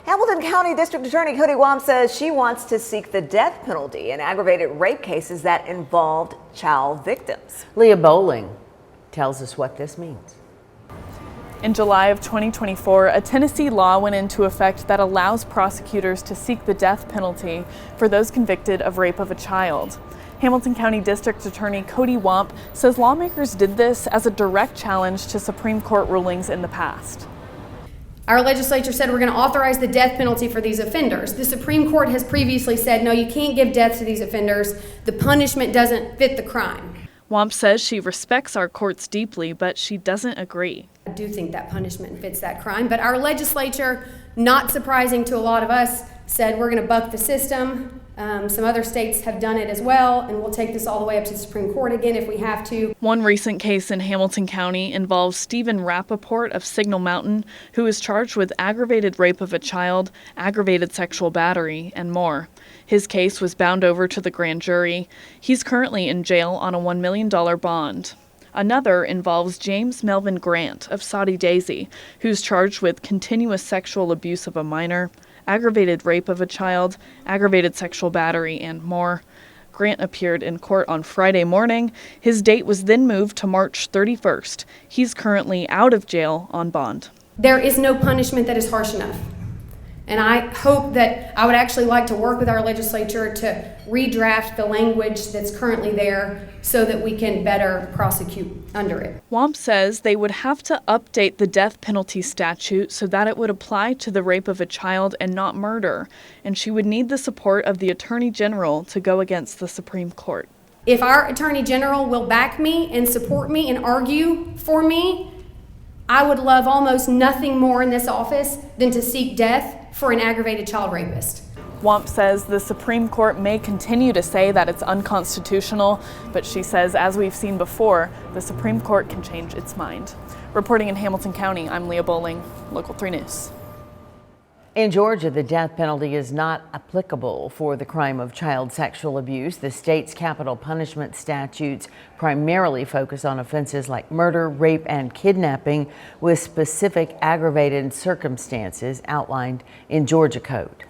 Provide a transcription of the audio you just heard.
Hamilton County District Attorney Coty Wamp says she wants to seek the death penalty in aggravated rape cases that involved child victims. Leah Bowling tells us what this means. In July of 2024, a Tennessee law went into effect that allows prosecutors to seek the death penalty for those convicted of rape of a child. Hamilton County District Attorney Coty Wamp says lawmakers did this as a direct challenge to Supreme Court rulings in the past. Our legislature said we're going to authorize the death penalty for these offenders. The Supreme Court has previously said, no, you can't give death to these offenders. The punishment doesn't fit the crime. Wamp says she respects our courts deeply, but she doesn't agree. I do think that punishment fits that crime, but our legislature, not surprising to a lot of us, said we're going to buck the system. Some other states have done it as well, and we'll take this all the way up to the Supreme Court again if we have to. One recent case in Hamilton County involves Stephen Rappaport of Signal Mountain, who is charged with aggravated rape of a child, aggravated sexual battery, and more. His case was bound over to the grand jury. He's currently in jail on a $1 million bond. Another involves James Melvin Grant of Soddy Daisy, who's charged with continuous sexual abuse of a minor, aggravated rape of a child, aggravated sexual battery, and more. Grant appeared in court on Friday morning. His date was then moved to March 31st. He's currently out of jail on bond. There is no punishment that is harsh enough. And I hope that I would actually like to work with our legislature to redraft the language that's currently there so that we can better prosecute under it. Wamp says they would have to update the death penalty statute so that it would apply to the rape of a child and not murder, and she would need the support of the Attorney General to go against the Supreme Court. If our Attorney General will back me and support me and argue for me, I would love almost nothing more in this office than to seek death for an aggravated child rapist. Wamp says the Supreme Court may continue to say that it's unconstitutional, but she says, as we've seen before, the Supreme Court can change its mind. Reporting in Hamilton County, I'm Leah Bowling, Local 3 News. In Georgia, the death penalty is not applicable for the crime of child sexual abuse. The state's capital punishment statutes primarily focus on offenses like murder, rape, and kidnapping, with specific aggravated circumstances outlined in Georgia code.